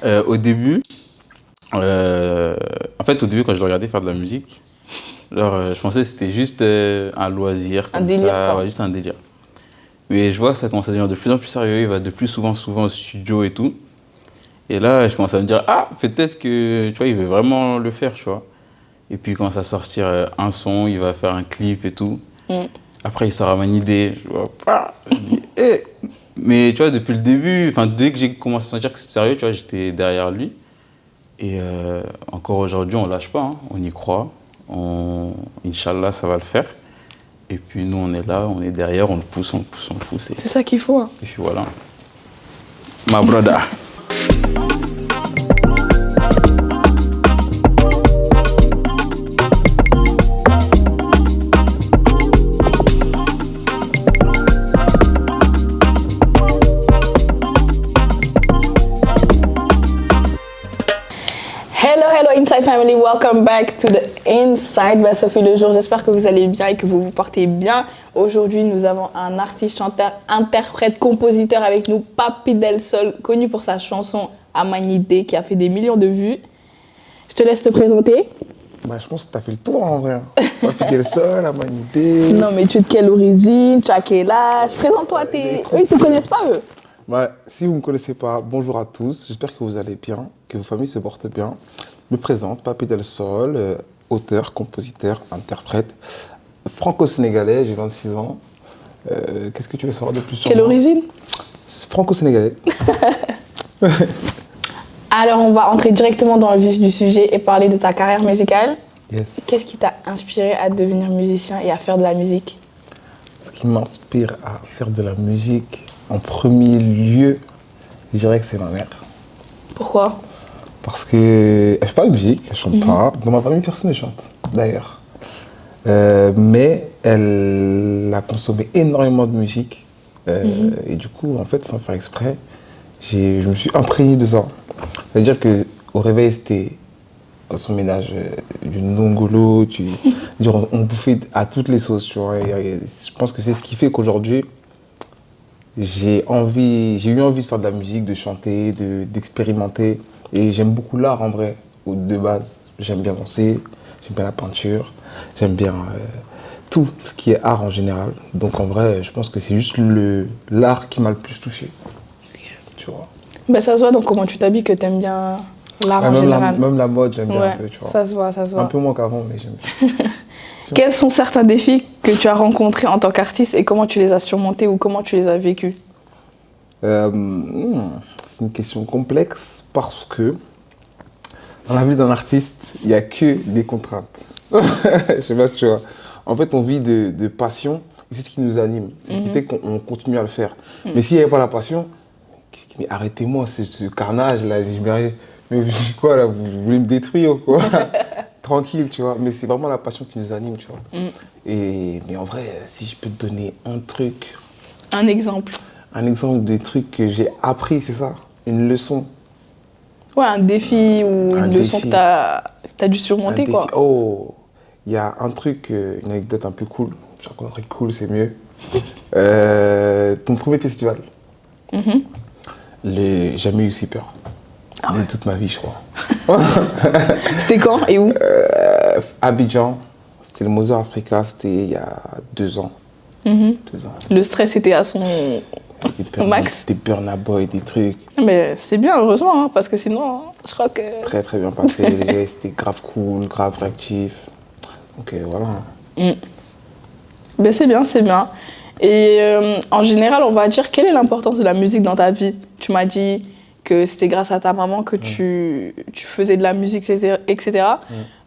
Au début, en fait, au début, quand je le regardais faire de la musique, je pensais que c'était juste un loisir, Un comme délire, ça, quoi. ouais, juste un délire. Mais je vois que ça commence à devenir de plus en plus sérieux, il va de plus souvent au studio et tout. Et là, je commence à me dire, ah, peut-être que, tu vois, il veut vraiment le faire, tu vois. Et puis, il commence à sortir un son, il va faire un clip et tout. Mm. Après, il sort à une idée, je vois pas. Je dis, eh. Mais tu vois, depuis le début, enfin, dès que j'ai commencé à sentir que c'était sérieux, tu vois, j'étais derrière lui. Et encore aujourd'hui, on lâche pas, hein. On y croit. Inch'Allah, ça va le faire. Et puis nous, on est là, on est derrière, on le pousse, on le pousse, on le pousse. C'est ça qu'il faut. Hein. Et puis voilà. Ma brother. Hello Inside Family, welcome back to the Inside by Sophie Le Jour. J'espère que vous allez bien et que vous vous portez bien. Aujourd'hui, nous avons un artiste, chanteur, interprète, compositeur avec nous, Papy Del Sol, connu pour sa chanson Amanidé qui a fait des millions de vues. Je te laisse te présenter. Bah, je pense que tu as fait le tour en vrai. Papy Del Sol, Amanidé. Non, mais tu es de quelle origine? Tu as quel âge? Présente-toi. Eux, ils ne te connaissent pas, eux. Ouais, si vous ne me connaissez pas, bonjour à tous. J'espère que vous allez bien, que vos familles se portent bien. Je me présente, Papy Del Sol, auteur, compositeur, interprète, franco-sénégalais, j'ai 26 ans. Qu'est-ce que tu veux savoir de plus sur Quelle moi? origine? Franco-sénégalais. Alors, on va entrer directement dans le vif du sujet et parler de ta carrière musicale. Yes. Qu'est-ce qui t'a inspiré à devenir musicien et à faire de la musique? Ce qui m'inspire à faire de la musique, en premier lieu, je dirais que c'est ma mère. Pourquoi? Parce qu'elle ne fait pas de musique, elle ne chante pas. Dans ma famille, personne ne chante, d'ailleurs. Mais elle a consommé énormément de musique. Et du coup, en fait, sans faire exprès, je me suis imprégné de ça. C'est-à-dire qu'au réveil, c'était dans son ménage du ndongolo. On bouffait à toutes les sauces. Tu vois, et je pense que c'est ce qui fait qu'aujourd'hui, j'ai eu envie de faire de la musique, de chanter, d'expérimenter. Et j'aime beaucoup l'art en vrai, de base. J'aime bien danser, j'aime bien la peinture, j'aime bien tout ce qui est art en général. Donc en vrai, je pense que c'est juste l'art qui m'a le plus touché. Okay. Tu vois. Bah, ça se voit dans comment tu t'habilles que t'aimes bien l'art en général. Même la mode, j'aime bien un peu, tu vois. Ça se voit, ça se voit. Un peu moins qu'avant, mais j'aime bien. Quels sont certains défis que tu as rencontrés en tant qu'artiste et comment tu les as surmontés ou comment tu les as vécus? C'est une question complexe parce que dans la vie d'un artiste, il n'y a que des contraintes. Je sais pas si tu vois. En fait, on vit de passion et c'est ce qui nous anime. C'est ce qui fait qu'on continue à le faire. Mais s'il n'y avait pas la passion, mais arrêtez-moi ce carnage là. Je me dirais, mais quoi là, vous voulez me détruire ou quoi? Tranquille, tu vois. Mais c'est vraiment la passion qui nous anime, tu vois. Mais en vrai, si je peux te donner un truc. Un exemple. Un exemple des trucs que j'ai appris, c'est ça? Une leçon. Ouais, un défi ou une leçon que t'as dû surmonter, quoi. Oh, il y a un truc, une anecdote un peu cool. Je raconte un truc cool, c'est mieux. Mon premier festival. J'ai jamais eu si peur. De toute ma vie, je crois. C'était quand et où? Abidjan. C'était le Mozart Africa, c'était il y a 2 ans. 2 ans. Le stress était à son max. Des Burna Boy, des trucs. Mais c'est bien, heureusement, hein, parce que sinon, je crois que... Très très bien passé. Les gens, c'était grave cool, grave réactif. Donc voilà. Ben, c'est bien, c'est bien. Et en général, on va dire, quelle est l'importance de la musique dans ta vie? Tu m'as dit que c'était grâce à ta maman que tu faisais de la musique, etc.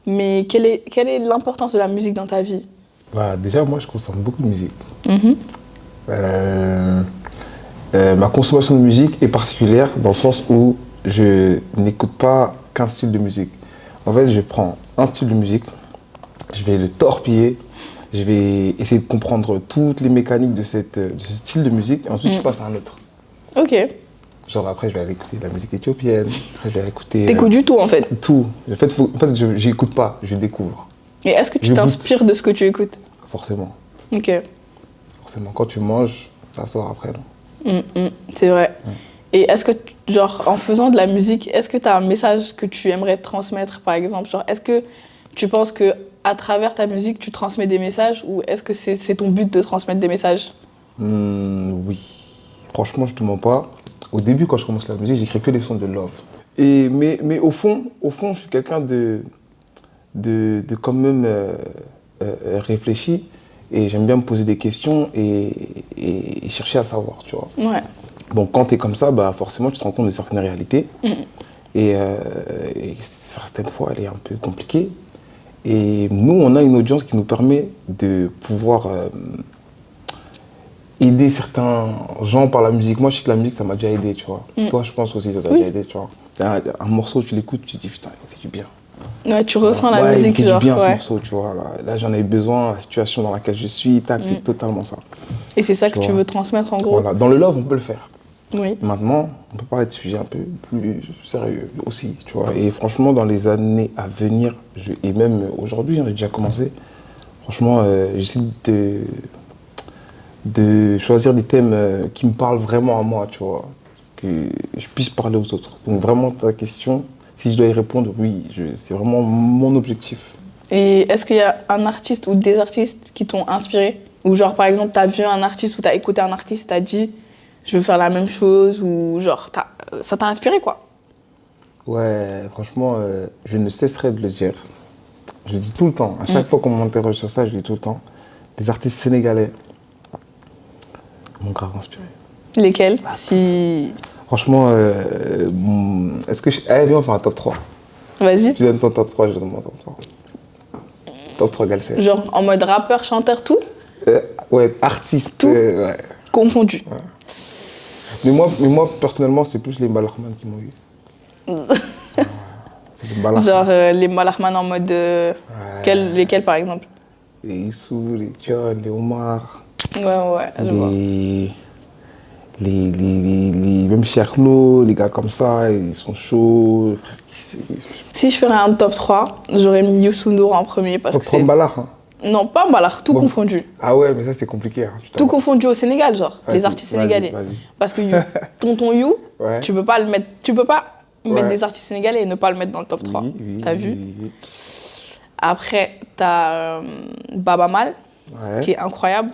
Mais quelle est l'importance de la musique dans ta vie? Bah, déjà, moi, je consomme beaucoup de musique. Ma consommation de musique est particulière dans le sens où je n'écoute pas qu'un style de musique. En fait, je prends un style de musique, je vais le torpiller, je vais essayer de comprendre toutes les mécaniques de ce style de musique, et ensuite je passe à un autre. Ok. Genre après, je vais aller écouter de la musique éthiopienne, après je vais écouter... T'écoutes du tout, en fait? Tout. En fait, j'écoute pas, je découvre. Et est-ce que tu t'inspires de ce que tu écoutes? Forcément. Ok. Forcément. Quand tu manges, ça sort après, non? C'est vrai. Et est-ce que, genre, en faisant de la musique, est-ce que tu as un message que tu aimerais transmettre, par exemple? Genre, est-ce que tu penses que à travers ta musique, tu transmets des messages ou est-ce que c'est ton but de transmettre des messages? Oui. Franchement, je te mens pas. Au début, quand je commence la musique, j'écris que des sons de love. Mais au fond, je suis quelqu'un de quand même réfléchi. Et j'aime bien me poser des questions et chercher à savoir, tu vois. Ouais. Donc quand tu es comme ça, bah, forcément, tu te rends compte de certaines réalités. Et certaines fois, elle est un peu compliquée. Et nous, on a une audience qui nous permet de pouvoir aider certains gens par la musique. Moi, je sais que la musique, ça m'a déjà aidé, tu vois. Toi, je pense aussi, ça t'a déjà aidé, tu vois. Un morceau, tu l'écoutes, tu te dis, putain, il fait du bien. Ouais, tu ressens la Ouais, musique, il fait genre. du bien, ce Ouais. morceau, tu vois. Là j'en ai besoin, la situation dans laquelle je suis, tac, c'est totalement ça. Et c'est ça Tu que tu vois. veux transmettre, en gros. Voilà. Dans le love, on peut le faire. Oui. Maintenant, on peut parler de sujets un peu plus sérieux aussi, tu vois. Et franchement, dans les années à venir, et même aujourd'hui, j'ai déjà commencé, franchement, j'essaie de choisir des thèmes qui me parlent vraiment à moi, tu vois, que je puisse parler aux autres. Donc vraiment, ta question, si je dois y répondre, oui, c'est vraiment mon objectif. Et est-ce qu'il y a un artiste ou des artistes qui t'ont inspiré? Ou genre, par exemple, t'as vu un artiste ou t'as écouté un artiste, t'as dit, je veux faire la même chose, ou genre, ça t'a inspiré, quoi? Ouais, franchement, je ne cesserai de le dire. Je le dis tout le temps. À chaque fois qu'on m'interroge sur ça, je le dis tout le temps. Des artistes sénégalais m'ont grave inspiré. Lesquels? Si... Franchement, est-ce que Allez, viens, on fait un top 3. Vas-y. Tu donnes ton top 3, je donne mon top 3. Top 3 Galsen. Genre, en mode rappeur, chanteur, tout? Ouais, artiste. Tout ouais. Confondu. Ouais. Mais moi, personnellement, c'est plus les Malarman qui m'ont eu. C'est les Malarman. Genre, les Malachman en mode... lesquels, par exemple? Les Issou, les John, les Omar. Ouais, je vois. Même Cherlo, les gars comme ça, ils sont chauds. Si je ferais un top 3, j'aurais mis Youssou N'Dour en premier parce Top que 3 c'est... Mbalakh, hein. Non, pas Mbalakh, tout Bon. confondu. Ah ouais, mais ça c'est compliqué. Hein, putain. Tout confondu au Sénégal, genre, Vas-y, les artistes vas-y, sénégalais. vas-y. Parce que Tonton You, Ouais. tu peux pas le mettre... Tu peux pas mettre Ouais. des artistes sénégalais et ne pas le mettre dans le top 3. Oui, T'as vu? oui. Après, t'as Baba Mal, Ouais. qui est incroyable.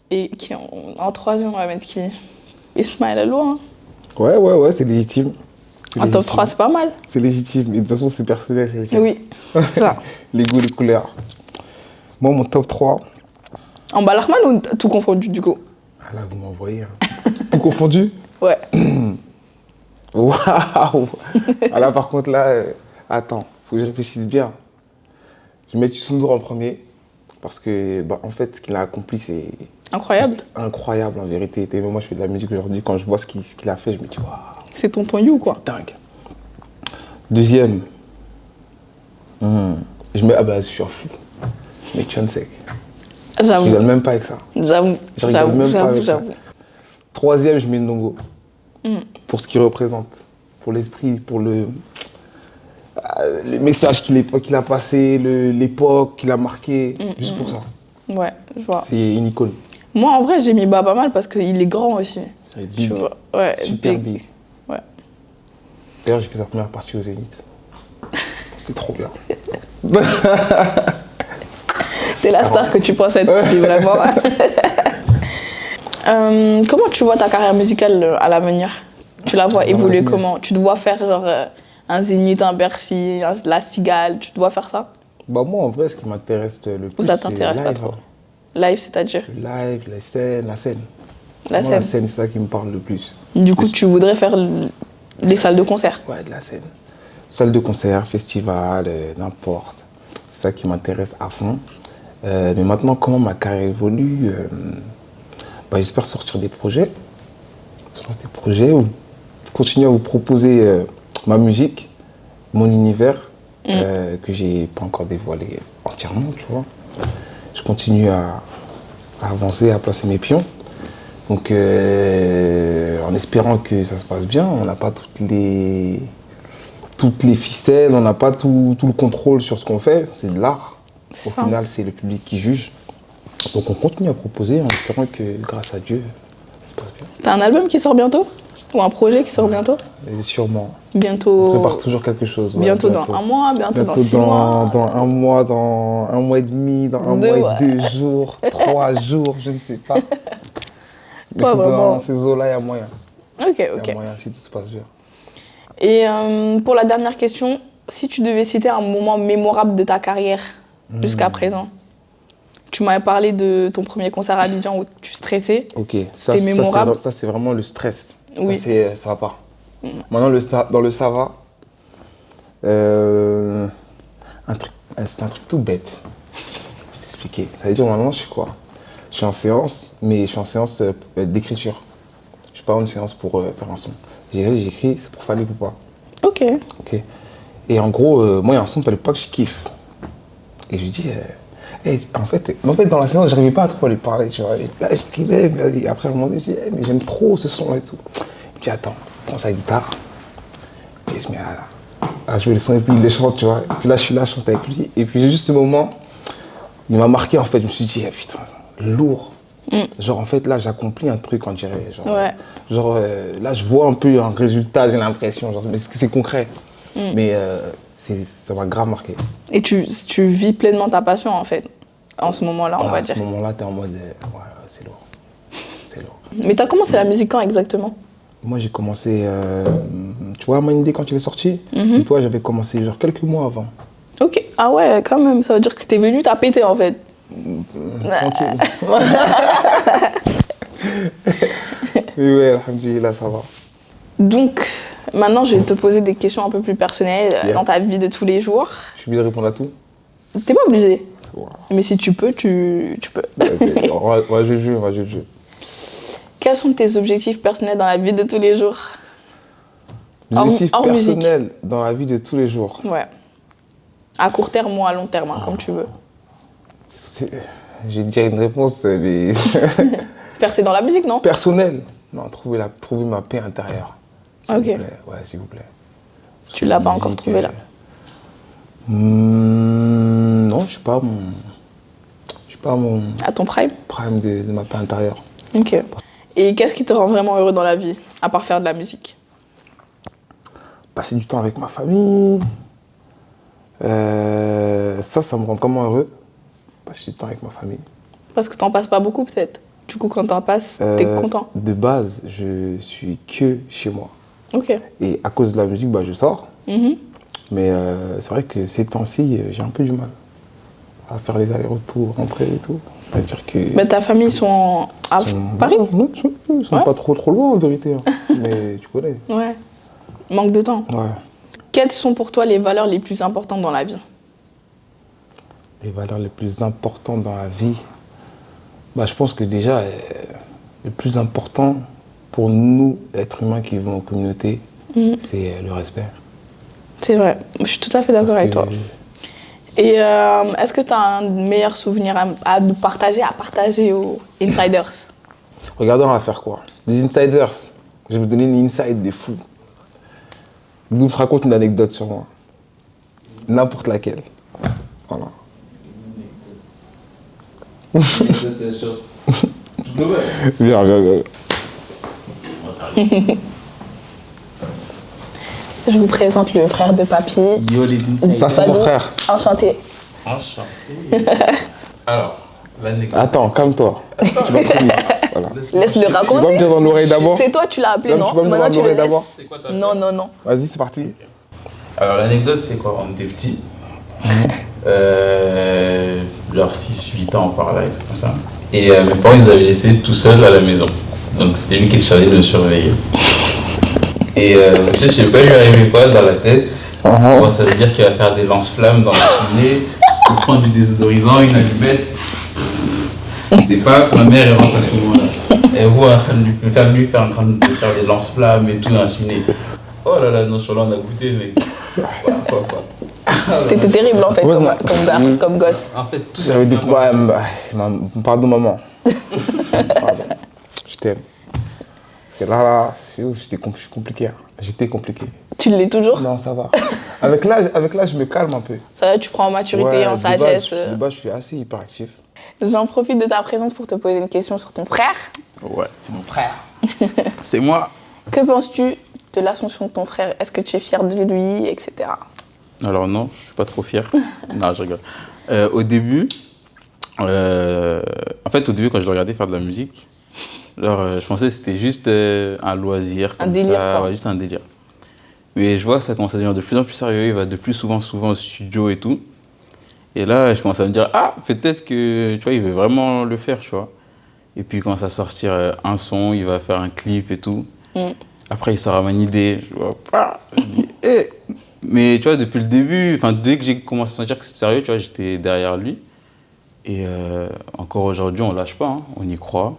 Et qui en troisième, on va mettre qui? Ismaël Allo, hein. Ouais, c'est légitime. C'est En top légitime. 3, c'est pas mal. C'est légitime. Mais de toute façon, c'est personnel. c'est légitime. Oui, c'est ça. Les goûts, les couleurs. Moi, mon top 3. En Balachman ou tout confondu, du coup? Ah là, vous m'envoyez. Hein. Tout confondu? Ouais. Waouh. Ah là, par contre, là, attends, faut que je réfléchisse bien. Je vais mettre Youssou N'Dour en premier. Parce que, bah, en fait, ce qu'il a accompli, c'est Incroyable. juste incroyable en vérité. Et moi, je fais de la musique aujourd'hui. Quand je vois ce qu'il a fait, je me dis, waouh, C'est Tonton You, quoi. dingue. Deuxième, je mets, ah bah, je suis un fou. Je mets Thione-Seck. Je J'avoue, rigole même pas avec ça. j'avoue, Je rigole même pas avec ça. j'avoue. Troisième, je mets Ndongo. Pour ce qu'il représente. Pour l'esprit, pour le message qu'il a passé, l'époque qu'il a marqué. Juste pour ça. Ouais, je vois. C'est une icône. Moi, en vrai, j'ai mis Baba Mal parce qu'il est grand aussi. C'est Tu big. vois. Ouais, Super big. big. Ouais. D'ailleurs, j'ai fait sa première partie au Zénith. C'est trop bien. T'es la star que tu penses être, vraiment. Comment tu vois ta carrière musicale à l'avenir? Tu la vois évoluer l'avenir. comment? Tu dois faire genre un Zénith, un Bercy, la Cigale, tu dois faire ça? Bah moi, en vrai, ce qui m'intéresse le plus, ça c'est t'intéresse pas live, trop? hein. Live, c'est-à-dire? Le live, les scènes, la scène. La Moi, scène. la scène, c'est ça qui me parle le plus. Du coup, tu voudrais faire les salles de concert? Ouais, de la scène. Salle de concert, festival, n'importe. C'est ça qui m'intéresse à fond. Mais maintenant, comment ma carrière évolue, bah, j'espère sortir des projets. Continuer à vous proposer ma musique, mon univers, que j'ai pas encore dévoilé entièrement, tu vois. Je continue à avancer, à placer mes pions. Donc, en espérant que ça se passe bien, on n'a pas toutes les ficelles, on n'a pas tout le contrôle sur ce qu'on fait, c'est de l'art. Au final, c'est le public qui juge. Donc on continue à proposer en espérant que, grâce à Dieu, ça se passe bien. T'as un album qui sort bientôt? Ou un projet qui sort bientôt? Et sûrement. Bientôt. On prépare toujours quelque chose. Ouais, Bientôt dans un mois, bientôt dans 6 mois. Dans un mois, dans un mois et demi, dans un mois et 2 jours, 3 jours, je ne sais pas. Mais Pas c'est vraiment. dans ces eaux-là, il y a moyen. Ok, Il y a ok. moyen si tout se passe bien. Et pour la dernière question, si tu devais citer un moment mémorable de ta carrière jusqu'à présent, tu m'avais parlé de ton premier concert à Abidjan où tu stressais. Ok, C'était mémorable. ça c'est vraiment le stress. Oui. Ça va pas. Maintenant, dans le ça va, c'est un truc tout bête. Je vais t'expliquer. Ça veut dire maintenant, je suis quoi? Je suis en séance, mais je suis en séance d'écriture. Je suis pas en séance pour faire un son. J'écris, c'est pour Fally Poupa. Ok. Ok. Et en gros, moi, il y a un son, il fallait pas que je kiffe. Et je lui dis, en fait, dans la séance, j'arrivais pas à trop lui parler, tu vois. Et là, j'écrivais, vas-y. Après, à un moment donné, je dis, mais j'aime trop ce son et tout. Il me dit, attends, prends sa guitare. Et il se met à jouer le son et puis il les chante, tu vois. Et puis là, je suis là, je chante avec lui. Et puis, juste ce moment, il m'a marqué, en fait. Je me suis dit, putain, lourd. Genre, en fait, là, j'accomplis un truc, on dirait. Genre, Ouais. là, je vois un peu un résultat, j'ai l'impression. Genre, mais c'est concret. Mais ça m'a grave marqué. Et tu vis pleinement ta passion en fait, en ce moment-là, on va À dire. ce moment-là, t'es en mode, ouais, c'est lourd. C'est lourd. Mais t'as commencé la musique quand exactement? Moi, j'ai commencé, tu vois, Mindé, quand il est sorti, et toi, j'avais commencé genre quelques mois avant. Ok. Ah ouais, quand même, ça veut dire que t'es venu, t'as pété en fait. Tranquille. Et ouais, alhamdoulilah, ça va. Donc, maintenant, je vais te poser des questions un peu plus personnelles dans ta vie de tous les jours. Je suis obligé de répondre à tout. T'es pas obligé. Voilà. Mais si tu peux, tu peux. Vas-y, on va jouer le jeu, on va jouer le jeu. Quels sont tes objectifs personnels dans la vie de tous les jours? Objectif hors musique. personnel dans la vie de tous les jours. Ouais. À court terme ou à long terme, hein, comme tu veux. Je vais te dire une réponse, mais Percer dans la musique, non? personnelle. Non, trouver ma paix intérieure. S'il Ok. vous plaît. Ouais, s'il vous plaît. Tu l'as pas encore Musique, trouvé là. Non, je suis pas mon À ton prime? prime de ma paix intérieure. Ok. Et qu'est-ce qui te rend vraiment heureux dans la vie, à part faire de la musique? Passer du temps avec ma famille. Ça me rend vraiment heureux. Passer du temps avec ma famille. Parce que t'en passes pas beaucoup peut-être. Du coup, quand t'en passes, t'es content. De base, je suis que chez moi. Ok. Et à cause de la musique, je sors. Mhm. Mais c'est vrai que ces temps-ci, j'ai un peu du mal à faire les allers-retours, rentrer et tout. C'est-à-dire que... Mais ta famille sont à Paris? Non, ils sont Ouais. pas trop loin en vérité. Hein. Mais tu connais. Ouais. Manque de temps. Ouais. Quelles sont pour toi les valeurs les plus importantes dans la vie? Les valeurs les plus importantes dans la vie. Je pense que déjà, le plus important pour nous, êtres humains qui vivons en communauté, c'est le respect. C'est vrai. Je suis tout à fait d'accord Parce avec que- toi. Et est-ce que tu as un meilleur souvenir à nous partager, aux insiders? Regardez, on va faire quoi? Des insiders. Je vais vous donner une inside des fous. Nous te raconte une anecdote sur moi. N'importe laquelle. Voilà. Viens. Je vous présente le frère de Papy. Yo les insiders. Ça, c'est mon Badou. frère. Enchanté. Enchanté. Alors, l'anecdote. Attends, calme-toi. Tu vas trop vite. Voilà. Laisse-le Tu vas me raconter. dire dans l'oreille d'abord? C'est toi, tu l'as appelé, Tu non? vas me dire dans tu le l'oreille laisses. d'abord? C'est quoi ta Non, non, non. Vas-y, c'est parti. Alors l'anecdote c'est quoi? On était petits, genre 6-8 ans par là et tout comme ça. Et mes parents ils avaient laissé tout seul à la maison. Donc c'était lui qui était chargé de me surveiller. Et je sais pas lui arriver quoi dans la tête. Bon, ça veut dire qu'il va faire des lance-flammes dans la cheminée, il prend du désodorisant, une allumette. C'est pas que ma mère elle rentre à ce moment-là. Elle voit en train de lui faire en train de faire des lance-flammes et tout dans la cheminée. Oh là là, nonchalant, on a goûté, mec. Quoi. T'étais terrible en fait, Ouais, comme gosse. En fait, tout J'avais des... Pardon, maman. Pardon. Je t'aime. Parce que là, c'est ouf, j'étais compliqué. J'étais compliqué. Tu l'es toujours? Non, ça va. Avec l'âge, je me calme un peu. Ça va, tu prends en maturité, Ouais, en de sagesse. base, de base, je suis assez hyperactif. J'en profite de ta présence pour te poser une question sur ton frère. Ouais, c'est mon frère. C'est moi. Que penses-tu de l'ascension de ton frère? Est-ce que tu es fier de lui, etc. Alors non, je suis pas trop fier. Non, je rigole. Au début, en fait, au début, quand je le regardais faire de la musique, genre, je pensais que c'était juste un loisir, comme délire, ça, quoi. ouais, juste un délire. Mais je vois que ça commence à devenir de plus en plus sérieux, il va de plus souvent au studio et tout. Et là, je commence à me dire, ah, peut-être que, tu vois, il veut vraiment le faire, tu vois. Et puis, il commence à sortir un son, il va faire un clip et tout. Après, il sort à une idée, je vois pas. Je dis, eh. Mais tu vois, depuis le début, enfin, dès que j'ai commencé à sentir que c'était sérieux, tu vois, j'étais derrière lui. Et encore aujourd'hui, on lâche pas, hein. On y croit.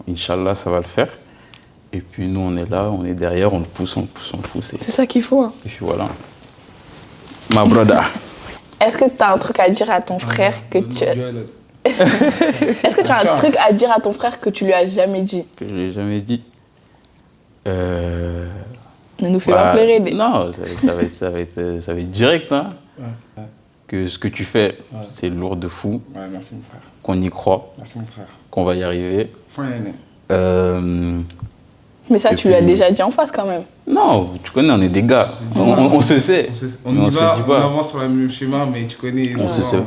Inch'Allah, ça va le faire. Et puis nous, on est là, on est derrière, on le pousse, on le pousse, on le pousse. C'est ça qu'il faut. Hein. Et puis voilà. Ma brother. Est-ce que tu as un truc à dire à ton frère que tu... Est-ce que tu as un truc à dire à ton frère que tu lui as jamais dit? Que je lui ai jamais dit. Ne nous fais pas pleurer. Non, ça va être direct, hein. Ouais. Que ce que tu fais, c'est lourd de fou. Ouais, merci mon frère. Qu'on y croit. Merci mon frère. Qu'on va y arriver. Mais ça, tu lui as déjà dit en face quand même. Non, tu connais, on est des gars. On se sait. On se dit pas. On avance sur le même chemin, mais tu connais, on se sait.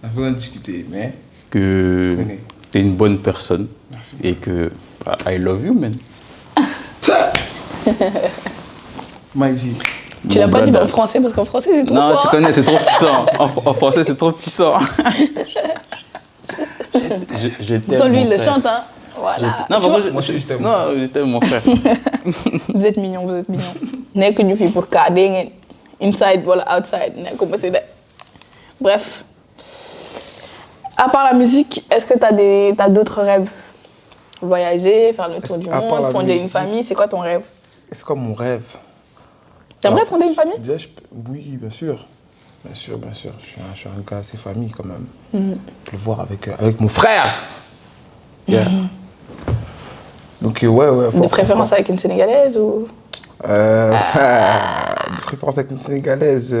On a besoin de discuter, mais... Que tu es une bonne personne. Merci. Et que I love you, man. Mike G. Tu l'as pas dit en français parce qu'en français c'est trop fort. Non, tu connais, c'est trop puissant. En français, c'est trop puissant. Pourtant, lui, il le chante, hein. Voilà. Non, moi, je t'aime. Non, je t'aime, mon frère. Vous êtes mignons, vous êtes mignons. Nekk ñu fi pour ka dégg ngeen inside wala outside nekk ko si de. Bref. À part la musique, est-ce que t'as d'autres rêves? Voyager, faire le tour du monde, fonder une famille, c'est quoi ton rêve? C'est quoi mon rêve? T'aimerais fonder une famille? Déjà, oui, bien sûr. Bien sûr, bien sûr. Je suis un gars assez famille quand même. Je peux le voir avec mon frère. Yeah. Donc, ouais. De préférence avec une Sénégalaise ou? De préférence avec une Sénégalaise,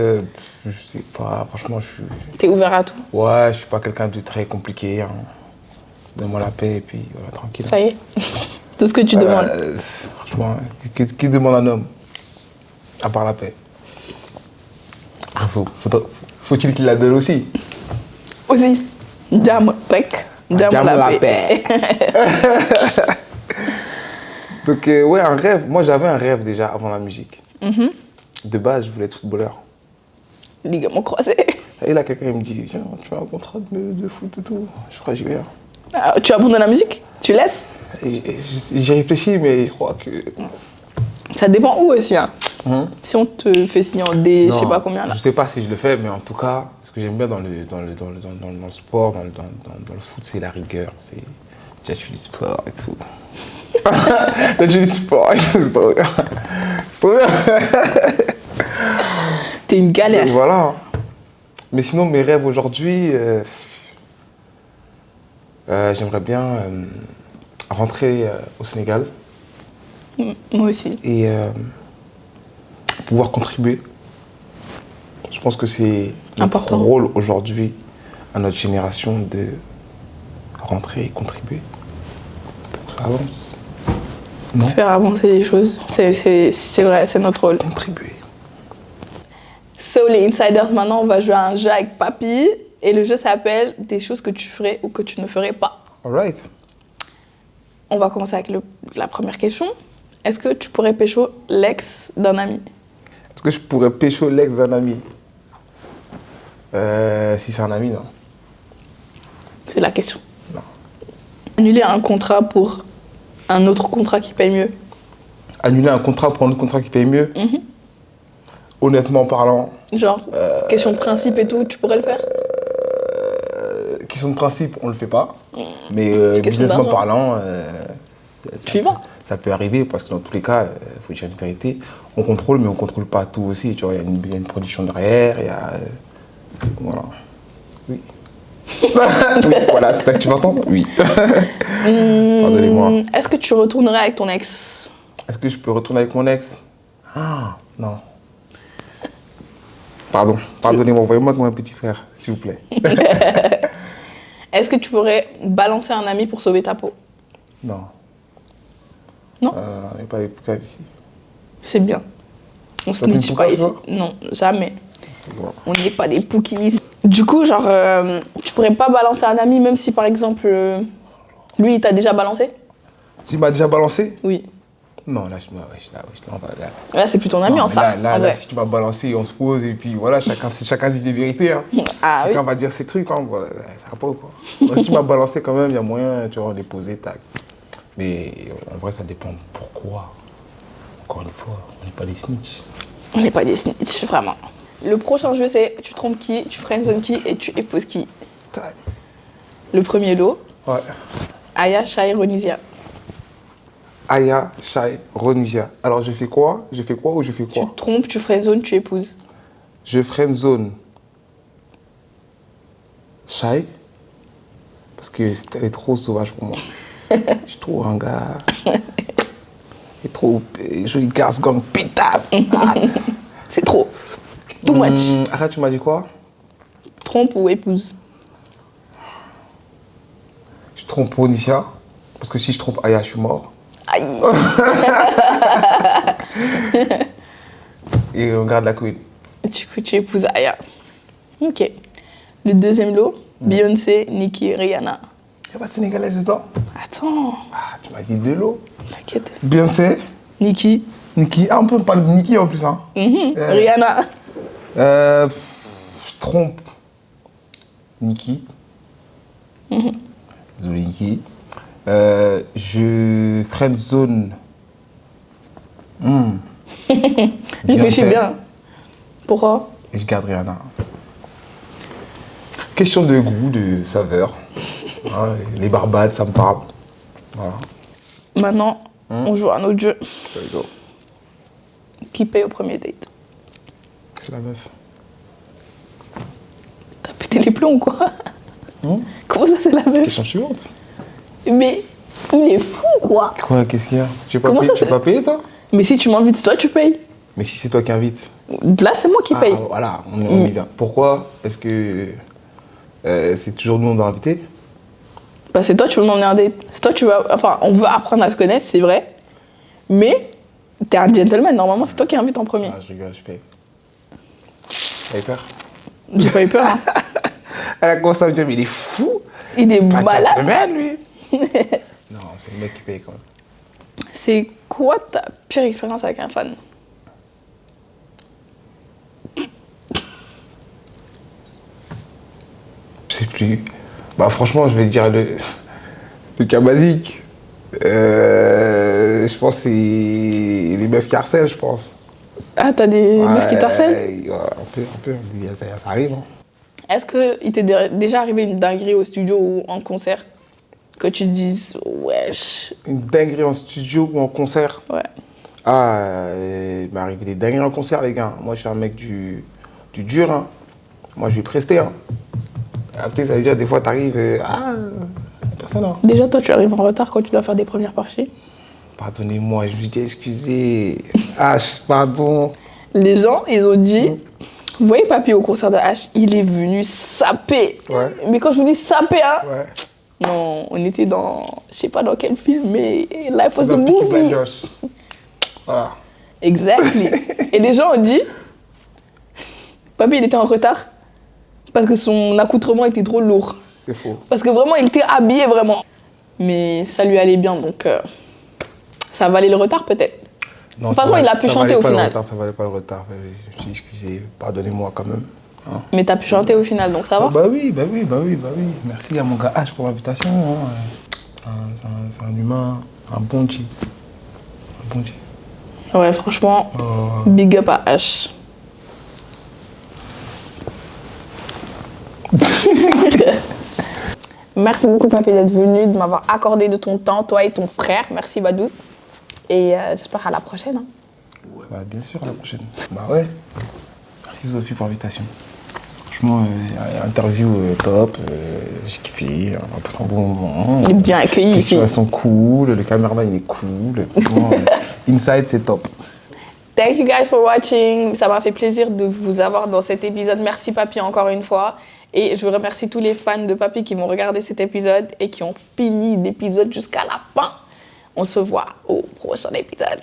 je sais pas, franchement, je suis... T'es ouvert à tout? Ouais, je suis pas quelqu'un de très compliqué. Hein. Donne-moi la paix et puis voilà, tranquille. Ça y est. Tout ce que tu demandes. Franchement, qui demande un homme? À part la paix. Faut-il qu'il la donne aussi? Aussi. Jàmm rek. Jàmm la paix. Donc, ouais, un rêve. Moi, j'avais un rêve déjà avant la musique. De base, je voulais être footballeur. Ligament croisé. Et là, quelqu'un me dit, tiens, tu as un contrat de foot et tout. Je crois que j'y vais. Tu abandonnes la musique? Tu laisses? J'y réfléchis, mais je crois que... Ça dépend où aussi. Hein. Si on te fait signer en D, je sais pas combien là. Je sais pas si je le fais, mais en tout cas, ce que j'aime bien dans le sport, dans le foot, c'est la rigueur. C'est déjà tu dis sport et tout. Là, tu dis sport, c'est trop bien. C'est trop bien. T'es une galère. Donc, voilà. Mais sinon, mes rêves aujourd'hui, j'aimerais bien rentrer au Sénégal. Moi aussi. Et pouvoir contribuer. Je pense que c'est notre rôle aujourd'hui, à notre génération, de rentrer et contribuer pour que ça avance. Non? Faire avancer les choses, c'est vrai, c'est notre rôle. Contribuer. So, les Insiders, maintenant, on va jouer à un jeu avec Papy. Et le jeu s'appelle « Des choses que tu ferais ou que tu ne ferais pas ». Alright. On va commencer avec la première question. Est-ce que tu pourrais pécho l'ex d'un ami? Est-ce que je pourrais pécho l'ex d'un ami? Si c'est un ami, non. C'est la question. Non. Annuler un contrat pour un autre contrat qui paye mieux? Annuler un contrat pour un autre contrat qui paye mieux? Honnêtement parlant... Genre, question de principe et tout, tu pourrais le faire? Question de principe, on le fait pas. Mais businessment parlant... tu y vas? Ça peut arriver parce que dans tous les cas, il faut dire une vérité, on contrôle, mais on contrôle pas tout aussi. Tu vois, il y a une production derrière, il y a... voilà. Oui. Oui, voilà, c'est ça que tu m'entends? Oui. Pardonnez-moi. Est-ce que tu retournerais avec ton ex? Est-ce que je peux retourner avec mon ex? Ah, non. Pardon, pardonnez-moi, envoyez-moi comme un petit frère, s'il vous plaît. Est-ce que tu pourrais balancer un ami pour sauver ta peau? Non. Non? pas les poucas ici. C'est bien. On T'as une snitch pouca, pas ici. toi Non, jamais. C'est bon. On n'est pas des poukies. Du coup, genre, tu pourrais pas balancer un ami, même si par exemple, lui, il t'a déjà balancé? Tu m'as déjà balancé? Oui. Non, là, là, Là, c'est plus ton ami non, en mais ça. là, en vrai. si tu m'as balancé, on se pose et puis voilà, chacun dit ses vérités. Hein. Ah oui. Chacun va dire ses trucs, hein, voilà, ça va pas ou quoi. Moi, si tu m'as balancé quand même, il y a moyen, tu vois, on les poser, tac. Mais en vrai, ça dépend pourquoi. Encore une fois, on n'est pas des snitch. On n'est pas des snitch, vraiment. Le prochain jeu, c'est tu trompes qui, tu friendzone qui et tu épouses qui. Tac. Le premier lot, Ouais. Aya, Shai, Ronisia. Aya, Shai, Ronisia. Alors, je fais quoi? Je fais quoi ou je fais Tu quoi? trompes, tu friendzone, tu épouses. Je friendzone Shai parce que elle est trop sauvage pour moi. Je suis trop un gars. Elle est trop joli garce gang pétasse. Ah, C'est trop. Too much. Arrête, tu m'as dit quoi? Trompe ou épouse. Je trompe Ronisia parce que si je trompe Aya, je suis mort. Aïe. Et on garde la queen. Du coup, tu épouses Aya. Ok. Le deuxième lot, Beyoncé, Nicki, Rihanna. Il n'y a pas de sénégalaise dedans? Attends, Ah, tu m'as dit deux lots. t'inquiète. Beyoncé, Nicki. Nicki. Ah, on peut parler de Nicki en plus, hein. Rihanna. Je trompe Nicki. Désolé, Nicki. Je friendzone. Réfléchis Beyoncé. bien. Pourquoi? Et je garde Rihanna. Question de goût, de saveur. Hein, les Barbades, ça me parle. Voilà. Maintenant, on joue à un autre jeu. There you go. Qui paye au premier date? C'est la meuf. T'as pété les plombs ou quoi? Comment ça, c'est la meuf? Question suivante. Mais il est fou, quoi. Quoi, qu'est-ce qu'il y a? Tu Comment ça, tu c'est- pas payé, toi? Mais si tu m'invites, c'est toi, tu payes. Mais si c'est toi qui invites. Là, c'est moi qui paye. Ah, voilà, on y vient. Pourquoi est-ce que c'est toujours nous on doit inviter? Bah, c'est toi, tu veux m'emmener un date. C'est toi, tu vas. Enfin, on veut apprendre à se connaître, c'est vrai. Mais t'es un gentleman, normalement, c'est toi qui invites en premier. Ah, je rigole, je paye. T'as eu peur? J'ai pas eu peur, hein. Elle a commencé à me dire, mais il est fou! Il est Pas malade. gentleman, lui! Non, c'est le mec qui paye quand même. C'est quoi ta pire expérience avec un fan? Je sais plus. Bah, franchement, je vais dire le cas basique. Je pense que c'est les meufs qui harcèlent, je pense. Ah, t'as des meufs qui t'harcèlent? Ouais, un peu. Ça arrive. Hein. Est-ce qu'il t'est déjà arrivé une dinguerie au studio ou en concert? Que tu te dises, wesh. Une dinguerie en studio ou en concert. Ouais. Ah, il m'est arrivé des dingueries en concert, les gars. Moi, je suis un mec du dur. Hein. Moi, je vais prester. Hein. Après, ça veut dire, des fois, t'arrives, personne. Hein. Déjà, toi, tu arrives en retard quand tu dois faire des premières parties. Pardonnez-moi, je lui dis excusez. H, pardon. Les gens, ils ont dit, vous voyez Papy au concert de H, il est venu saper. Ouais. Mais quand je vous dis saper, hein, Ouais. non, on était dans, je sais pas dans quel film, mais Life was a Dans Peaky movie. Blinders. Voilà. Exactly. Et les gens ont dit, Papy, il était en retard parce que son accoutrement était trop lourd. C'est faux. Parce que vraiment, il était habillé vraiment. Mais ça lui allait bien, donc ça valait le retard peut-être. Non, De toute façon, il a pu chanter au final. Ça valait pas le retard. Je me suis dit, excusez, pardonnez-moi quand même. Hein. Mais t'as pu chanter au final, donc ça va. Bah oui. Merci à mon gars H pour l'invitation. Hein. C'est un humain, un bon G. Un bon G. Ouais, franchement, big up à H. Merci beaucoup, Papy, d'être venu, de m'avoir accordé de ton temps, toi et ton frère. Merci, Badou. Et j'espère à la prochaine. Hein. Bah, bien sûr, à la prochaine. Bah ouais. Merci Sophie pour l'invitation. Franchement, interview top. J'ai kiffé. On a passé un bon moment. Il est bien accueilli Les ici. questions elles sont cool. Le caméraman il est cool. Franchement, Inside c'est top. Thank you guys for watching. Ça m'a fait plaisir de vous avoir dans cet épisode. Merci, Papy, encore une fois. Et je remercie tous les fans de Papy qui vont regarder cet épisode et qui ont fini l'épisode jusqu'à la fin. On se voit au prochain épisode.